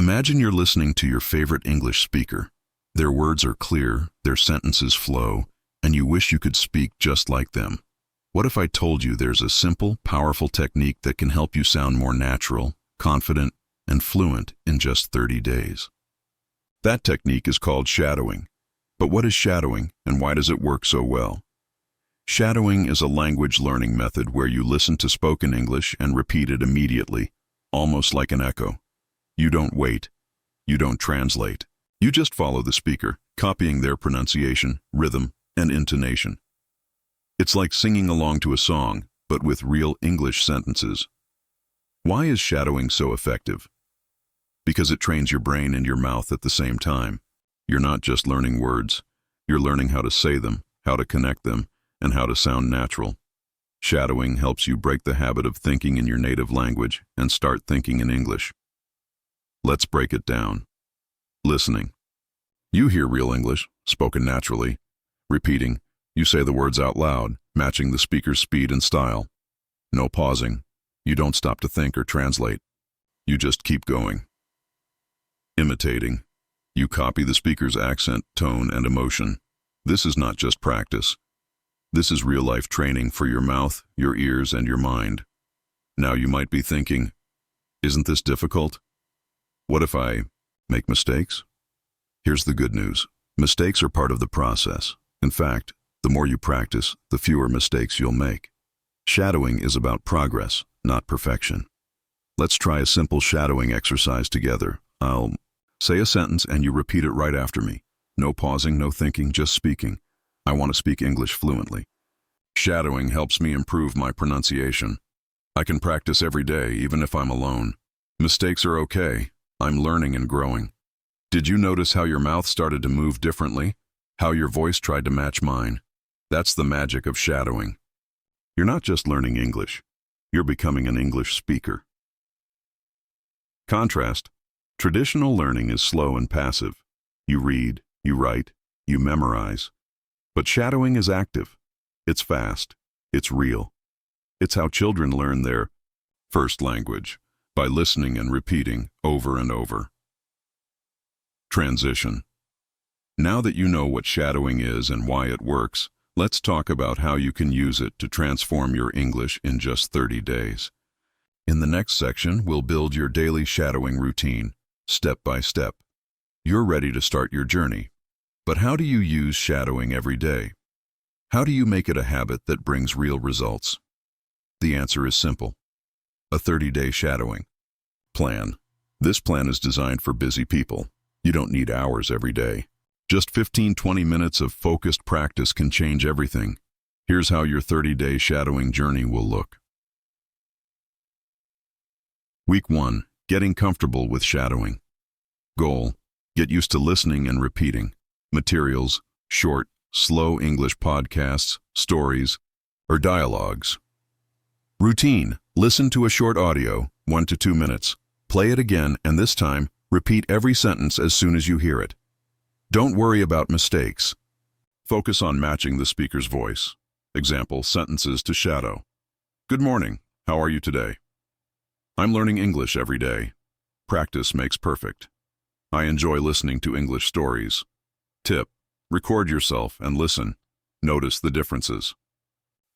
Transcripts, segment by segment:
Imagine you're listening to your favorite English speaker. Their words are clear, their sentences flow, and you wish you could speak just like them. What if I told you there's a simple, powerful technique that can help you sound more natural, confident, and fluent in just 30 days? That technique is called shadowing. But what is shadowing, and why does it work so well? Shadowing is a language learning method where you listen to spoken English and repeat it immediately, almost like an echo. You don't wait. You don't translate. You just follow the speaker, copying their pronunciation, rhythm, and intonation. It's like singing along to a song, but with real English sentences. Why is shadowing so effective? Because it trains your brain and your mouth at the same time. You're not just learning words, you're learning how to say them, how to connect them, and how to sound natural. Shadowing helps you break the habit of thinking in your native language and start thinking in English. Let's break it down. Listening. You hear real English, spoken naturally. Repeating. You say the words out loud, matching the speaker's speed and style. No pausing. You don't stop to think or translate. You just keep going. Imitating. You copy the speaker's accent, tone, and emotion. This is not just practice. This is real-life training for your mouth, your ears, and your mind. Now you might be thinking, isn't this difficult? What if I make mistakes? Here's the good news. Mistakes are part of the process. In fact, the more you practice, the fewer mistakes you'll make. Shadowing is about progress, not perfection. Let's try a simple shadowing exercise together. I'll say a sentence and you repeat it right after me. No pausing, no thinking, just speaking. I want to speak English fluently. Shadowing helps me improve my pronunciation. I can practice every day, even if I'm alone. Mistakes are okay. I'm learning and growing. Did you notice how your mouth started to move differently? How your voice tried to match mine? That's the magic of shadowing. You're not just learning English. You're becoming an English speaker. Contrast. Traditional learning is slow and passive. You read, you write, you memorize. But shadowing is active. It's fast. It's real. It's how children learn their first language, by listening and repeating over and over. Transition. Now that you know what shadowing is and why it works, let's talk about how you can use it to transform your English in just 30 days. In the next section, we'll build your daily shadowing routine, step by step. You're ready to start your journey. But how do you use shadowing every day? How do you make it a habit that brings real results? The answer is simple. A 30-day shadowing plan. This plan is designed for busy people. You don't need hours every day. Just 15-20 minutes of focused practice can change everything. Here's how your 30-day shadowing journey will look. Week 1. Getting comfortable with shadowing. Goal. Get used to listening and repeating. Materials. Short, slow English podcasts, stories, or dialogues. Routine. Listen to a short audio, 1 to 2 minutes. Play it again, and this time, repeat every sentence as soon as you hear it. Don't worry about mistakes. Focus on matching the speaker's voice. Example, sentences to shadow. Good morning. How are you today? I'm learning English every day. Practice makes perfect. I enjoy listening to English stories. Tip. Record yourself and listen. Notice the differences.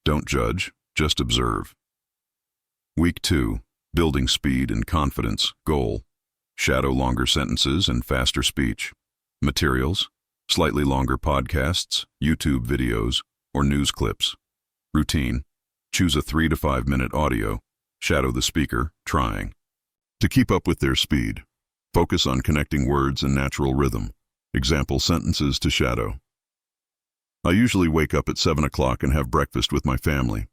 Don't judge, just observe. Week 2. Building speed and confidence. Goal. Shadow longer sentences and faster speech. Materials. Slightly longer podcasts, YouTube videos, or news clips. Routine. Choose a 3 to 5 minute audio. Shadow the speaker, trying. To keep up with their speed, focus on connecting words and natural rhythm. Example, sentences to shadow. I usually wake up at 7 o'clock and have breakfast with my family.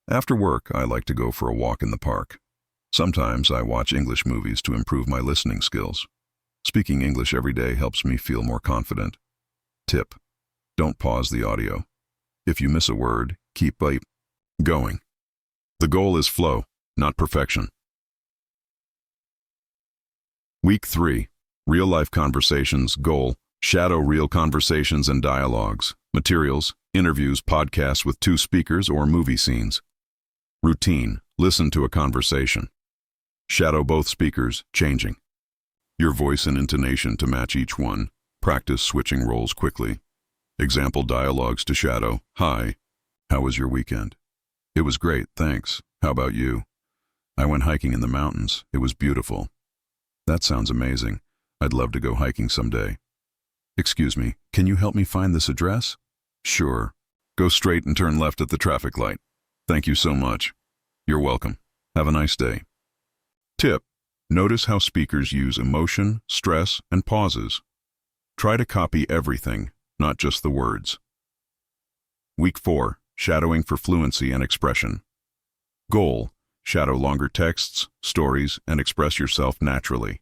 After work, I like to go for a walk in the park. Sometimes I watch English movies to improve my listening skills. Speaking English every day helps me feel more confident. Tip. Don't pause the audio. If you miss a word, keep going. The goal is flow, not perfection. Week 3. Real-life conversations. Goal. Shadow real conversations and dialogues. Materials. Interviews, podcasts with 2 speakers, or movie scenes. Routine. Listen to a conversation. Shadow both speakers, changing. your voice and intonation to match each one. Practice switching roles quickly. Example dialogues to shadow. Hi, how was your weekend? It was great, thanks. How about you? I went hiking in the mountains. It was beautiful. That sounds amazing. I'd love to go hiking someday. Excuse me, can you help me find this address? Sure. Go straight and turn left at the traffic light. Thank you so much. You're welcome. Have a nice day. Tip: notice how speakers use emotion, stress, and pauses. Try to copy everything, not just the words. Week 4, shadowing for fluency and expression. Goal: shadow longer texts, stories, and express yourself naturally.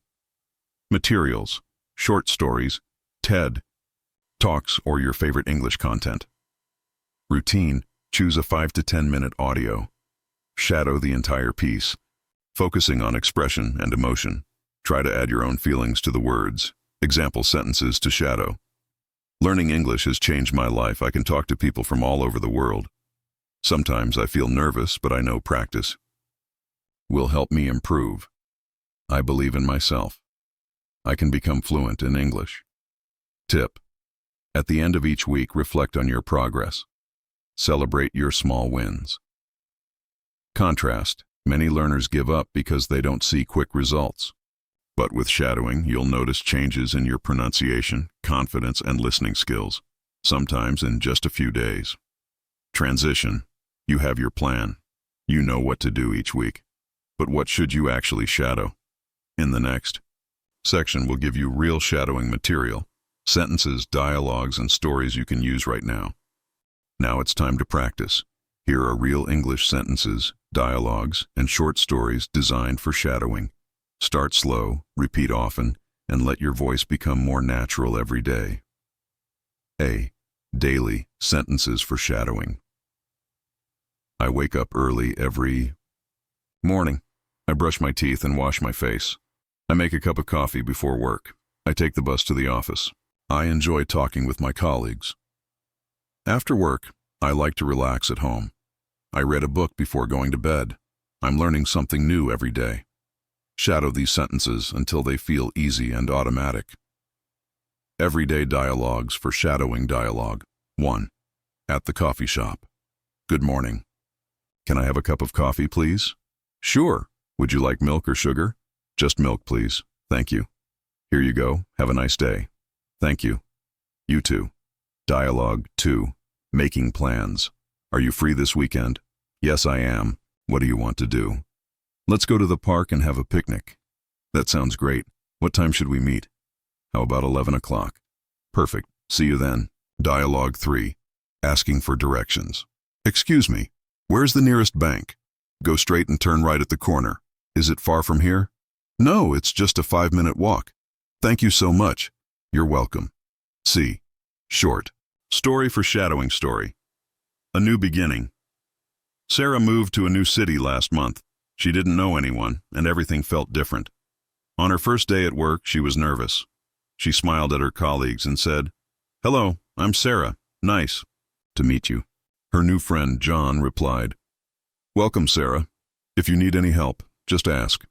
Materials: short stories, TED Talks, or your favorite English content. Routine: choose a 5 to 10 minute audio. Shadow the entire piece, focusing on expression and emotion. Try to add your own feelings to the words. Example sentences to shadow. Learning English has changed my life. I can talk to people from all over the world. Sometimes I feel nervous, but I know practice will help me improve. I believe in myself. I can become fluent in English. Tip: at the end of each week, reflect on your progress. Celebrate your small wins. Contrast: many learners give up because they don't see quick results. But with shadowing, you'll notice changes in your pronunciation, confidence, and listening skills, sometimes in just a few days. Transition: you have your plan. You know what to do each week. But what should you actually shadow? In the next section, we'll give you real shadowing material, sentences, dialogues, and stories you can use right now. Now it's time to practice. Here are real English sentences, dialogues, and short stories designed for shadowing. Start slow, repeat often, and let your voice become more natural every day. A. Daily sentences for shadowing. I wake up early every morning. I brush my teeth and wash my face. I make a cup of coffee before work. I take the bus to the office. I enjoy talking with my colleagues. After work, I like to relax at home. I read a book before going to bed. I'm learning something new every day. Shadow these sentences until they feel easy and automatic. Everyday dialogues for shadowing dialogue. 1. At the coffee shop. Good morning. Can I have a cup of coffee, please? Sure. Would you like milk or sugar? Just milk, please. Thank you. Here you go. Have a nice day. Thank you. You too. Dialogue 2. Making plans. Are you free this weekend? Yes, I am. What do you want to do? Let's go to the park and have a picnic. That sounds great. What time should we meet? How about 11 o'clock? Perfect. See you then. Dialogue 3. Asking for directions. Excuse me, where's the nearest bank? Go straight and turn right at the corner. Is it far from here? No, it's just a 5-minute walk. Thank you so much. You're welcome. C. Short story for shadowing story. A new beginning. Sarah moved to a new city last month. She didn't know anyone, and everything felt different. On her first day at work, she was nervous. She smiled at her colleagues and said, "Hello, I'm Sarah. Nice to meet you." Her new friend, John, replied, "Welcome, Sarah. If you need any help, just ask."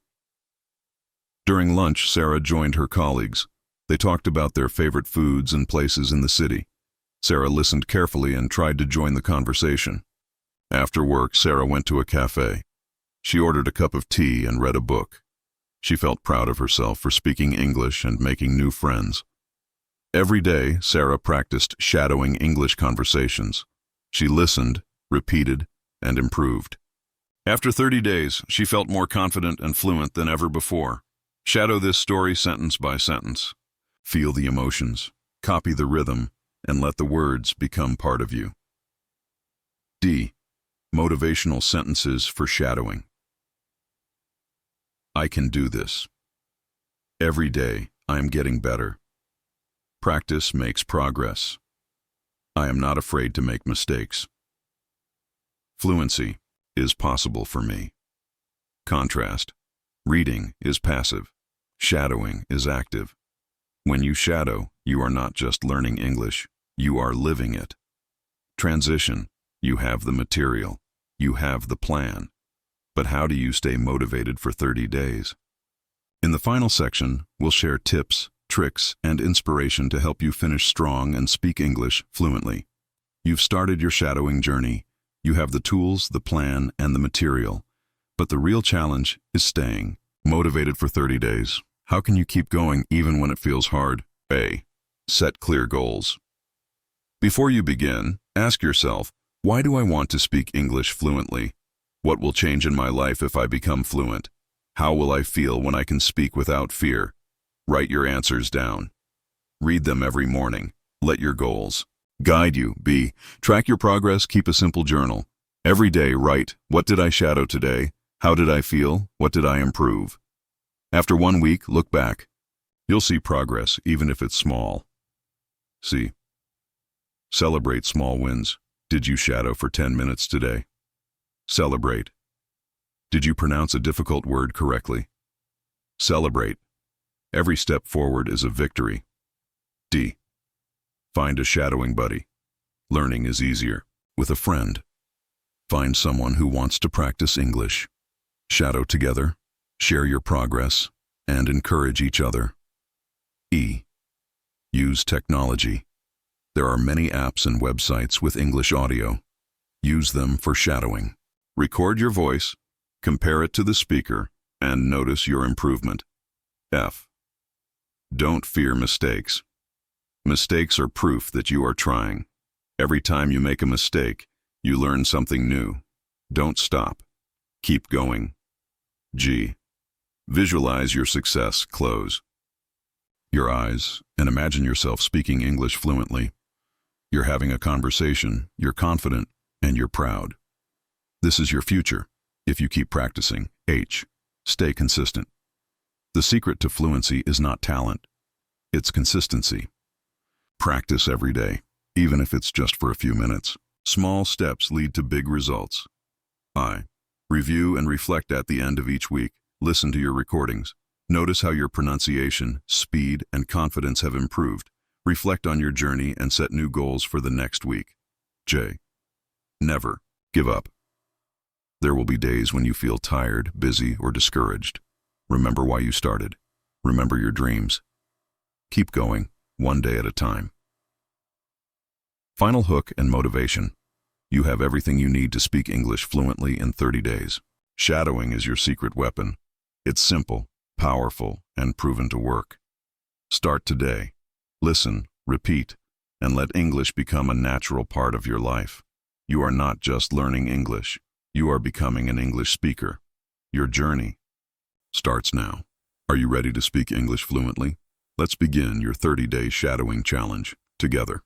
During lunch, Sarah joined her colleagues. They talked about their favorite foods and places in the city. Sarah listened carefully and tried to join the conversation. After work, Sarah went to a cafe. She ordered a cup of tea and read a book. She felt proud of herself for speaking English and making new friends. Every day, Sarah practiced shadowing English conversations. She listened, repeated, and improved. After 30 days, she felt more confident and fluent than ever before. Shadow this story sentence by sentence. Feel the emotions, copy the rhythm, and let the words become part of you. D. Motivational sentences for shadowing. I can do this. Every day, I am getting better. Practice makes progress. I am not afraid to make mistakes. Fluency is possible for me. Contrast. Reading is passive. Shadowing is active. When you shadow, you are not just learning English, you are living it. Transition. You have the material. You have the plan. But how do you stay motivated for 30 days? In the final section, we'll share tips, tricks, and inspiration to help you finish strong and speak English fluently. You've started your shadowing journey. You have the tools, the plan, and the material. But the real challenge is staying motivated for 30 days. How can you keep going even when it feels hard? A. Set clear goals. Before you begin, ask yourself, why do I want to speak English fluently? What will change in my life if I become fluent? How will I feel when I can speak without fear? Write your answers down. Read them every morning. Let your goals guide you. B. Track your progress. Keep a simple journal. Every day write, what did I shadow today? How did I feel? What did I improve? After 1 week, look back. You'll see progress, even if it's small. C. Celebrate small wins. Did you shadow for 10 minutes today? Celebrate. Did you pronounce a difficult word correctly? Celebrate. Every step forward is a victory. D. Find a shadowing buddy. Learning is easier with a friend. Find someone who wants to practice English. Shadow together, share your progress, and encourage each other. E. Use technology. There are many apps and websites with English audio. Use them for shadowing. Record your voice, compare it to the speaker, and notice your improvement. F. Don't fear mistakes. Mistakes are proof that you are trying. Every time you make a mistake, you learn something new. Don't stop. Keep going. G. Visualize your success. Close your eyes and imagine yourself speaking English fluently. You're having a conversation, you're confident, and you're proud. This is your future if you keep practicing. H. Stay consistent. The secret to fluency is not talent, it's consistency. Practice every day, even if it's just for a few minutes. Small steps lead to big results. I. Review and reflect at the end of each week. Listen to your recordings. Notice how your pronunciation, speed, and confidence have improved. Reflect on your journey and set new goals for the next week. J. Never give up. There will be days when you feel tired, busy, or discouraged. Remember why you started. Remember your dreams. Keep going, one day at a time. Final hook and motivation. You have everything you need to speak English fluently in 30 days. Shadowing is your secret weapon. It's simple, powerful, and proven to work. Start today. Listen, repeat, and let English become a natural part of your life. You are not just learning English. You are becoming an English speaker. Your journey starts now. Are you ready to speak English fluently? Let's begin your 30-day shadowing challenge together.